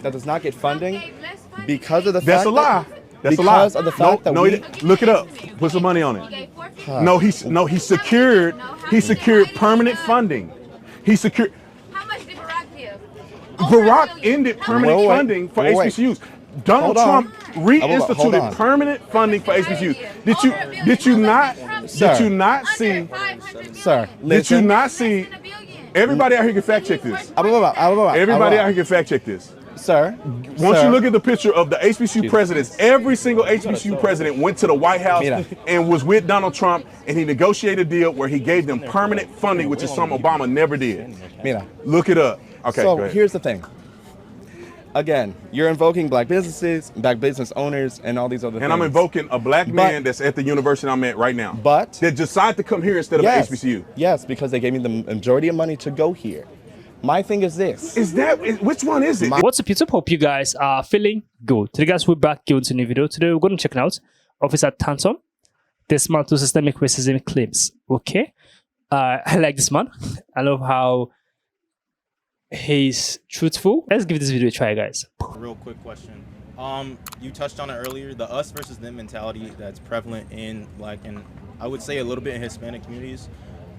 that does not get funding because of the That's fact a lie. That's a lie. because of the fact that we look it up. Put some money on it. He secured permanent funding. He secured. How much did Barack give? Barack ended permanent funding for HBCUs. Donald Trump reinstituted permanent funding for HBCUs. Did you not see? Sir, Did you not see? Everybody out here can fact check this. Everybody out here can fact check this. Sir, once you look at the picture of the HBCU presidents, every single HBCU president went to the White House and was with Donald Trump, and he negotiated a deal where he gave them permanent funding, which is something Obama never did. Look it up. Okay. So here's the thing. Again, you're invoking black businesses, black business owners, and all these other things. And I'm invoking a black man that's at the university I'm at right now. But that decided to come here instead of HBCU. Yes, because they gave me the majority of money to go here. My thing is this. Which one is it? What's up, YouTube? Hope you guys are feeling good. Today, guys, we're back with a new video. Today, we're going to check out Officer Tanton, Dismantle Systemic Racism Claims. Okay? I like this man. I love how he's truthful. Let's give this video a try, guys. Real quick question. You touched on it earlier, the us versus them mentality that's prevalent in and I would say a little bit in Hispanic communities.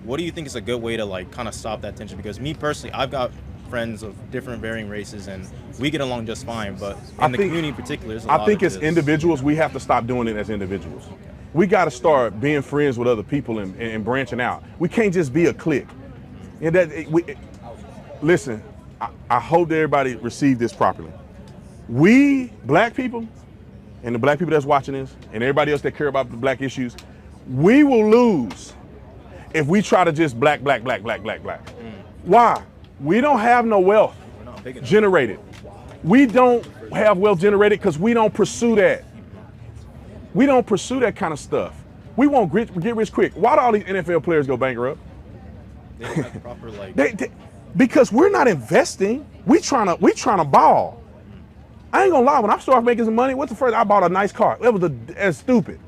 What do you think is a good way to kind of stop that tension? Because me personally, I've got friends of different varying races and we get along just fine, but in the community in particular, there's a lot I think as individuals, we have to stop doing it as individuals. Okay. We got to start being friends with other people and branching out. We can't just be a clique. Listen, I hope that everybody received this properly. We, black people, and the black people that's watching this, and everybody else that care about the black issues, we will lose if we try to just black. Why? We don't have no wealth generated. We don't have wealth generated because we don't pursue that. We don't pursue that kind of stuff. We won't get rich quick. Why do all these NFL players go bankrupt? They don't have proper because we're not investing. We trying to ball. I ain't gonna lie. When I started making some money, what's the first? I bought a nice car. That was as stupid.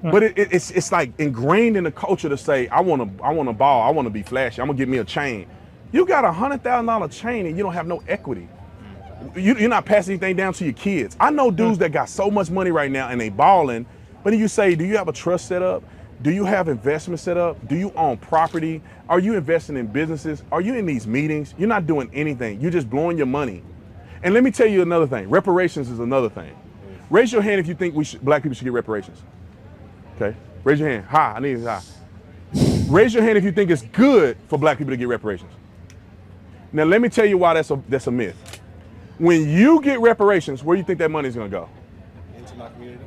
But it's like ingrained in the culture to say, I want to ball, I want to be flashy, I'm gonna get me a chain. You got $100,000 chain and you don't have no equity. You're not passing anything down to your kids. I know dudes that got so much money right now and they balling, but then you say, do you have a trust set up? Do you have investment set up? Do you own property? Are you investing in businesses? Are you in these meetings? You're not doing anything. You're just blowing your money. And let me tell you another thing. Reparations is another thing. Raise your hand if you think black people should get reparations. Okay, raise your hand. High, I need it high. Raise your hand if you think it's good for black people to get reparations. Now let me tell you why that's a myth. When you get reparations, where do you think that money is gonna go? Into my community.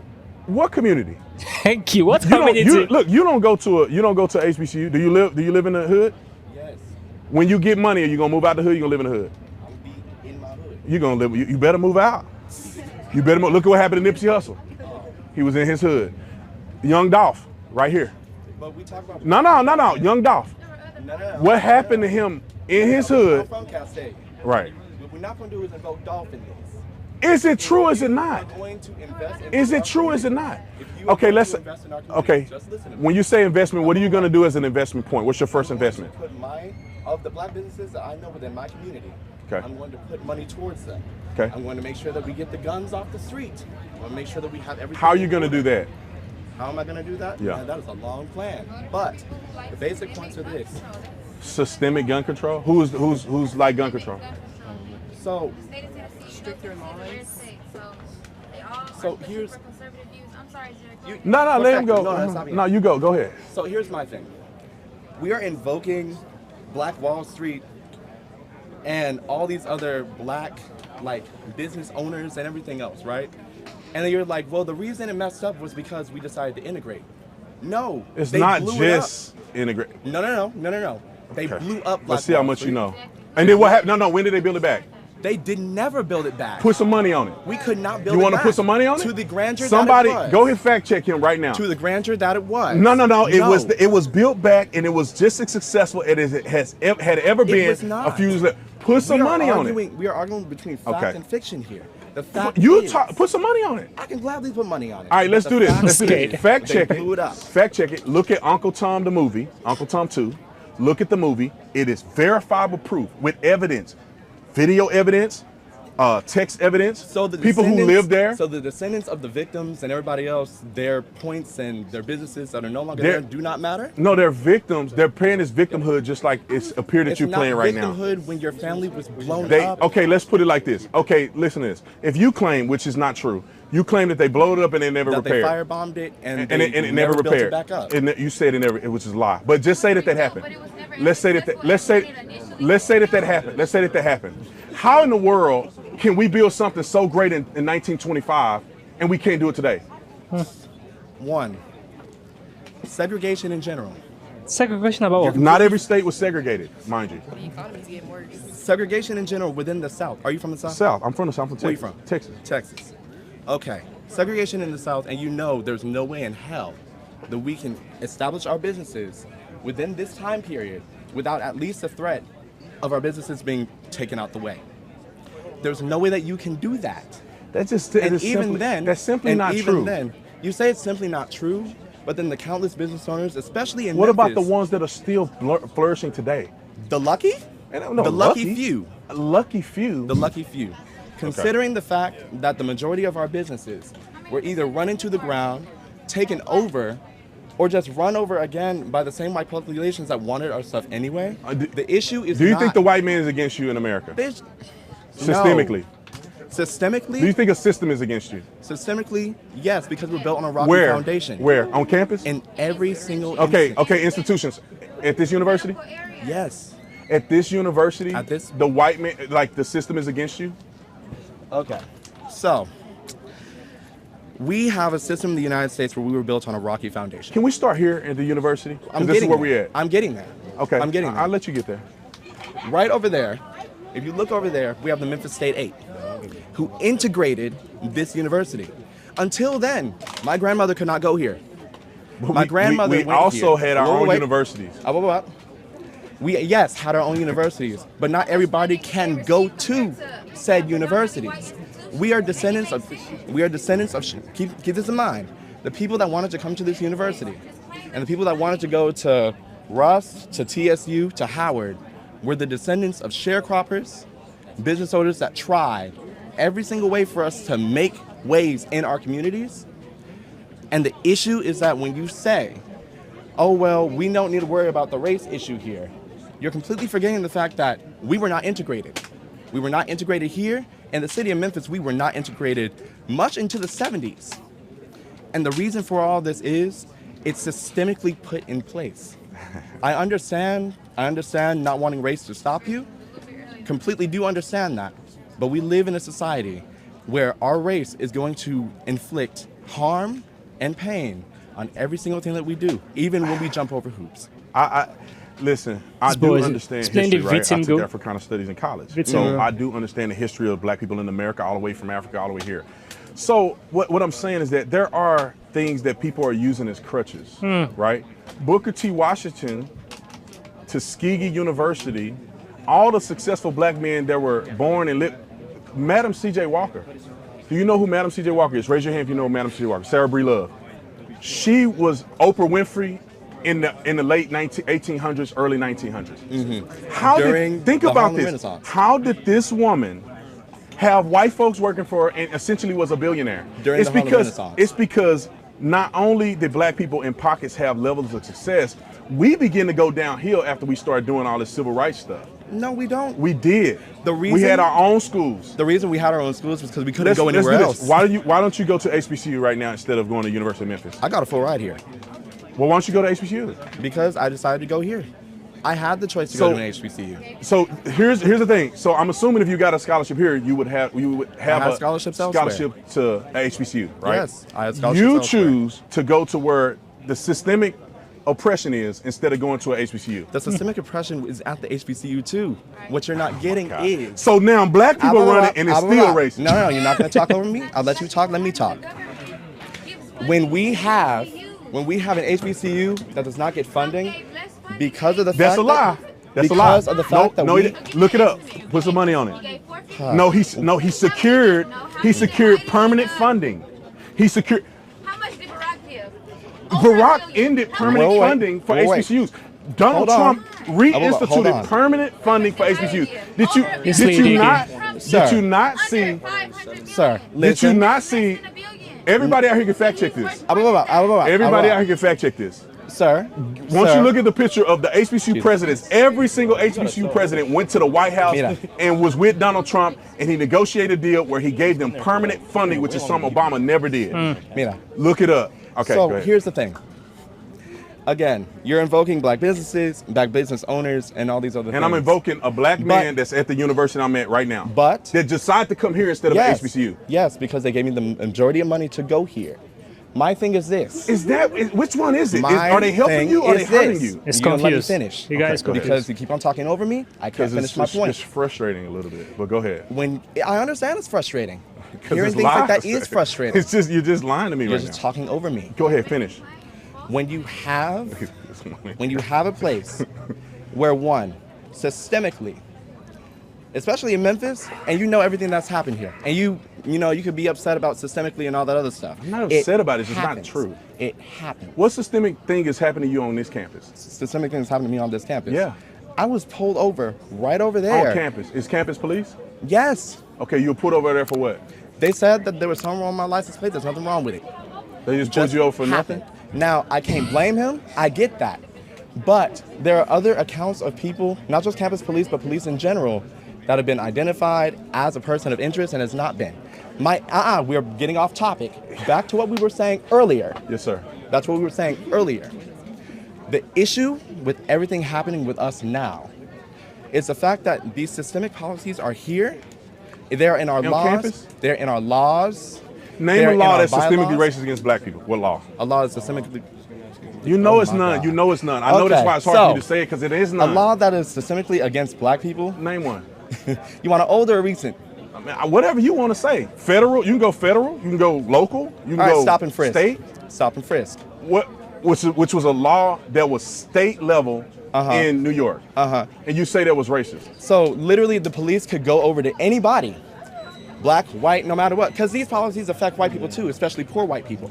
What community? Thank you. What community? Look, you don't go to HBCU. Do you live in the hood? Yes. When you get money, are you gonna move out the hood? Or you gonna live in the hood? I'll be in my hood. You gonna live? You better move out. You better look at what happened to Nipsey Hussle. He was in his hood. Young Dolph, right here. But we talk about no, Young Dolph. No. What happened to him in his hood? From Cal State. Right. What we're not going to do is invoke Dolph in this. Is it true or is it not? We're going to invest in is it true or is it not? Okay, let's. Okay. Just listen to me. When you say investment, what are you going to do as an investment point? What's your first investment? Put of the black businesses that I know within my community. Okay. I'm going to put money towards them. Okay. I'm going to make sure that we get the guns off the street. I'm going to make sure that we have everything. How are you going to do that? How am I going to do that? Yeah. That is a long plan. But the basic points are this. Systemic gun control? Who's like gun control? So, stricter laws. So here's... No, let him go. No, you go. Go ahead. So here's my thing. We are invoking Black Wall Street and all these other black business owners and everything else, right? And then you're like, well, the reason it messed up was because we decided to integrate. No, it's not just integrate. No. They blew up Black Let's see how much Street. you know. And then what happened? No, when did they build it back? They did never build it back. Put some money on it. We could not build it back. You want to put some money on it? To the grandeur Somebody, that it was. go ahead fact check him right now. To the grandeur that it was. No. It was built back and it was just as successful as it had ever been a few years later. Put some money on it. We are arguing between fact and fiction here. The fact put some money on it. I can gladly put money on it. All right, let's do this. Fact check it. Fact check it. Look at Uncle Tom the movie, Uncle Tom 2. Look at the movie. It is verifiable proof with evidence, video evidence, text evidence. So the people who descendants- live there. So the descendants of the victims and everybody else, their points and their businesses that are no longer there do not matter. No, they're victims. They're paying this victimhood just like it's appear that It's you're not playing right now. victimhood when your family was blown up. Okay, let's put it like this. Okay, listen to this. If you claim, which is not true, you claim that they blew it up and they never That repaired. they firebombed it and it never built repaired. it back up. And you said it never, it was just a lie. But just say that happened. But it was never Let's say that successful. let's say that happened. Let's say that happened. How in the world can we build something so great in 1925 and we can't do it today? One, segregation in general. Segregation about what? Not every state was segregated, mind you. The economy's getting worse. Segregation in general within the South. Are you from the South? South. I'm from the South. I'm from Where you Texas. from? Texas. Texas. Okay. Segregation in the South, and you know there's no way in hell that we can establish our businesses within this time period without at least a threat of our businesses being taken out the way. There's no way that you can do that. That's just And it's even simply, then, that's simply and not even true. then, you say it's simply not true, but then the countless business owners, especially in What about the Memphis, ones that are still flourishing today? the lucky? And I don't know, The lucky few. Lucky few. The lucky few. Considering the fact that the majority of our businesses were either run into the ground, taken over, or just run over again by the same white populations that wanted our stuff anyway. The issue is Do you not, think the white man is against you in America? there's- Systemically. No. Systemically? Do you think a system is against you? Systemically, yes, because we're built on a rocky Where? foundation. Where? On campus? In every single Okay, instance. okay, institutions. At this university? Yes. At this university, At this- the white man, like the system is against you? Okay. So, we have a system in the United States where we were built on a rocky foundation. Can we start here at the university? 'Cause I'm this is getting where there. we're at. I'm getting there. Okay, I'm getting there. I'll let you get there. Right over there, if you look over there, we have the Memphis State 8, who integrated this university. Until then, my grandmother could not go here. My grandmother we went also here. had our Wait, own wait. universities. We, yes, had our own universities, but not everybody can go to said universities. We are descendants of, keep this in mind, the people that wanted to come to this university and the people that wanted to go to Russ, to TSU, to Howard, were the descendants of sharecroppers, business owners that tried every single way for us to make waves in our communities. And the issue is that when you say, oh, well, we don't need to worry about the race issue here, you're completely forgetting the fact that we were not integrated. We were not integrated here. In the city of Memphis, we were not integrated much into the 70s. And the reason for all this is it's systemically put in place. I understand not wanting race to stop you. Completely do understand that. But we live in a society where our race is going to inflict harm and pain on every single thing that we do, even when we jump over hoops. Listen, I do boys, understand explain history, the right? I victim took go. Africana studies in college. Victim So go. I do understand the history of black people in America, all the way from Africa, all the way here. So what I'm saying is that there are things that people are using as crutches, right? Booker T. Washington, Tuskegee University, all the successful black men that were born and lived. Madam C.J. Walker. Do you know who Madam C.J. Walker is? Raise your hand if you know Madam C.J. Walker. Sarah Bree Love. She was Oprah Winfrey in the late 1800s, early 1900s. During Think the about Harlem this. Renaissance. How did this woman have white folks working for her and essentially was a billionaire? During the Harlem Renaissance. It's because not only did black people in pockets have levels of success, we begin to go downhill after we started doing all this civil rights stuff. No, we don't. We did. The we reason- had our own schools. The reason we had our own schools was because we couldn't Let's go anywhere do else. this. Why don't you go to HBCU right now instead of going to University of Memphis? I got a full ride here Well, why don't you go to HBCU? because I decided to go here. I had the choice to go to an HBCU. So here's the thing. So I'm assuming if you got a scholarship here, you would have had a scholarships elsewhere. scholarship to HBCU, right? Yes, I had scholarships You elsewhere. choose to go to where the systemic oppression is instead of going to an HBCU. The systemic oppression is at the HBCU too. What you're not getting is. So now black people run it and it's still racist. No, you're not going to talk over me. I'll let you talk. Let me talk. When we have an HBCU that does not get funding because of the That's fact a lie. That's a lie. because of the fact that we look it up. Put some money on it. He secured permanent funding. He secured. How much did Barack give? Barack ended permanent Wait, funding for wait. HBCUs. Donald Hold on. Trump Hold on. reinstituted permanent funding for HBCUs. Did This you lady not? From Sir. Did you not see? Under 500 Sir, billion. Did you listen. not see? Less than a billion. Everybody out here can fact check this. Everybody out here can fact check this. Sir. Once sir, you look at the picture of the HBCU presidents, every single HBCU president went to the White House Mira. and was with Donald Trump, and he negotiated a deal where he gave them permanent funding, which is something Obama never did. Mira. Look it up. Okay, So go ahead. here's the thing. Again, you're invoking black businesses, black business owners, and all these other things. And I'm invoking a black man that's at the university I'm at right now. But that decided to come here instead of yes, HBCU. yes, because they gave me the majority of money to go here. My thing is this. Which one is it? My Are they helping thing you or are they is hurting this. you? It's You gonna let me confused. finish. You guys Okay, go ahead. Because you keep on talking over me, I can't finish my point. It's frustrating a little bit, but go ahead. When I understand it's frustrating. 'Cause Hearing it's things like that lies. is frustrating. It's just you're just lying to me You're right just now. talking over me. Go ahead, finish. When you have a place where one, systemically, especially in Memphis, and you know everything that's happened here, and you know you could be upset about systemically and all that other stuff. I'm not upset about it, it's just not happens. true. It happens. What systemic thing is happening to you on this campus? Systemic things happened to me on this campus. Yeah. I was pulled over right over there. On campus. Is campus police? Yes. Okay, you were put over there for what? They said that there was something wrong with my license plate. There's nothing wrong with it. They just pulled you over for happened. nothing? Now, I can't blame him. I get that. But there are other accounts of people, not just campus police, but police in general, that have been identified as a person of interest and has not been. We're getting off topic. Back to what we were saying earlier. Yes, sir. That's what we were saying earlier. The issue with everything happening with us now is the fact that these systemic policies are here. They're in our On laws. campus? They're in our laws. Name They're a in law our that's systemically bylaws. racist against black people. What law? A law is systemically. You know Oh it's my none. God. You know it's none. I know that's Okay, why it's hard for so, you to say it because it is A none. law that is systemically against black people. Name one. You want an older or recent? I mean, whatever you want to say. Federal. You can go federal. You can go local. You can All right, go stop and frisk. state. Stop and frisk. Which was a law that was state level in New York. And you say that was racist. So literally, the police could go over to anybody, black, white, no matter what, because these policies affect white people too, especially poor white people.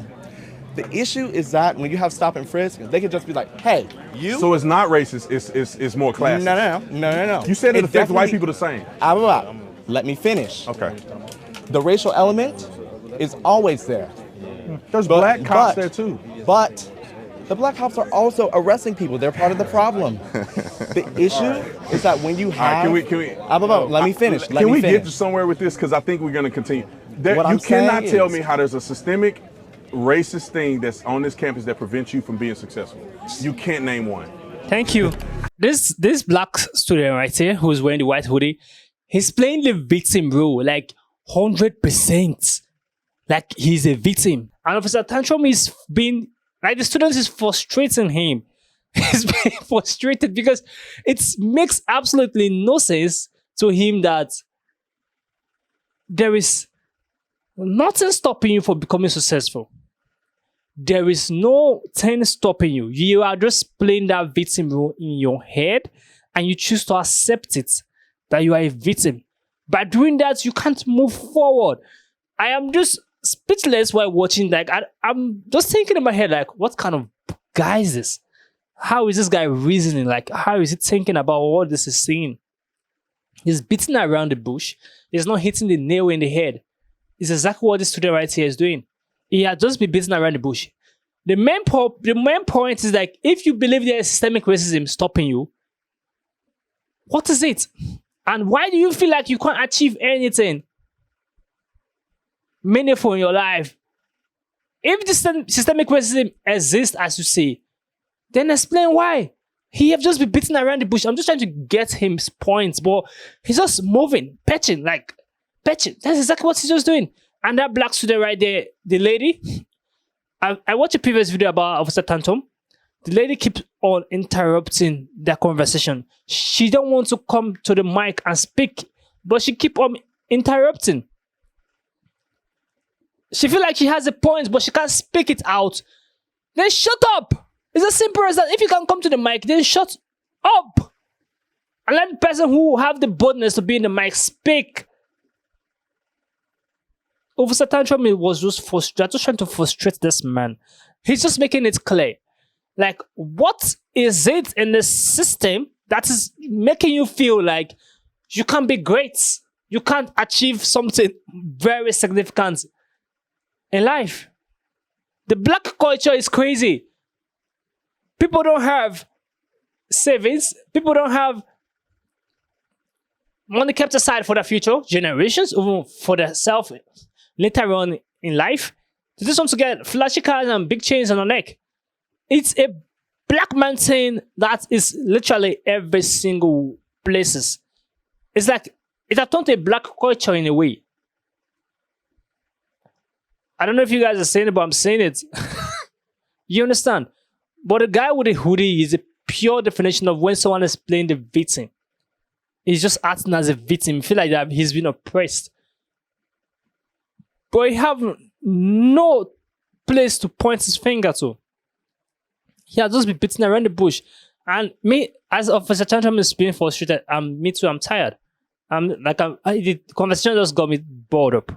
The issue is that when you have stop and frisk, they could just be like, "Hey, you." So it's not racist. It's more classist. No. You said it affects white definitely- people the same. Let me finish. Okay. The racial element is always there. There's But- black cops but- there too. But the black cops are also arresting people. They're part of the problem. The issue is that when you All right, have. can we? Let me finish. Let Can me we finish. get to somewhere with this? Because I think we're going to continue. What You I'm cannot saying tell is- me how there's a systemic racist thing that's on this campus that prevents you from being successful. You can't name one. Thank you. This black student right here who's wearing the white hoodie, he's playing the victim role like 100%. Like he's a victim. And Officer Tantrum is being like the student is frustrating him. He's being frustrated because it makes absolutely no sense to him that there is nothing stopping you from becoming successful. There is no thing stopping you. You are just playing that victim role in your head and you choose to accept it that you are a victim. By doing that, you can't move forward. I am just speechless while watching. Like I'm just thinking in my head, like, what kind of guy is this? How is this guy reasoning? Like, how is he thinking about what this is saying? He's beating around the bush. He's not hitting the nail in the head. It's exactly what this student right here is doing. He had just been beating around the bush. The main point is like, if you believe there is systemic racism stopping you, what is it? And why do you feel like you can't achieve anything meaningful in your life? If the systemic racism exists, as you say, then explain why. He have just been beating around the bush. I'm just trying to get his points, but he's just moving, patching. That's exactly what he's just doing. And that black student right there, the lady, I watched a previous video about Officer Tantum. The lady keeps on interrupting their conversation. She don't want to come to the mic and speak, but she keep on interrupting. She feel like she has a point, but she can't speak it out. Then shut up. It's as simple as that. If you can come to the mic, then shut up. And let the person who have the boldness to be in the mic speak. Officer Tantrum was just frustrated, just trying to frustrate this man. He's just making it clear. Like, what is it in the system that is making you feel like you can't be great? you can't achieve something very significant in life. The black culture is crazy. People don't have savings. People don't have money kept aside for the future generations, even for themselves later on in life. They just want to get flashy cars and big chains on their neck. It's a black man thing that is literally every single places. It's like it has turned to a black culture in a way. I don't know if you guys are saying it, but I'm saying it. You understand? But the guy with the hoodie is a pure definition of when someone is playing the victim. He's just acting as a victim. You feel like that he's been oppressed. But he have no place to point his finger to. He has just been beating around the bush. And me, as Officer Tantrum is being frustrated, me too, I'm tired. The conversation just got me bored up.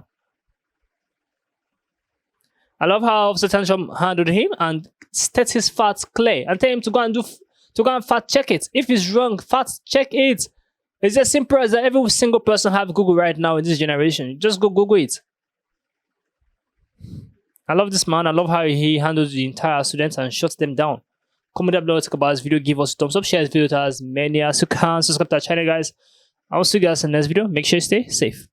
I love how Officer Tantrum handled him and state his facts clear and tell him to go and fact check it. If he's wrong, fact check it. It's as simple as that. Every single person have Google right now in this generation. Just go Google it. I love this man. I love how he handles the entire students and shuts them down. Comment down below, talk about this video, give us a thumbs up, share this video to as many as you can. Subscribe to our channel, guys. I will see you guys in the next video. Make sure you stay safe.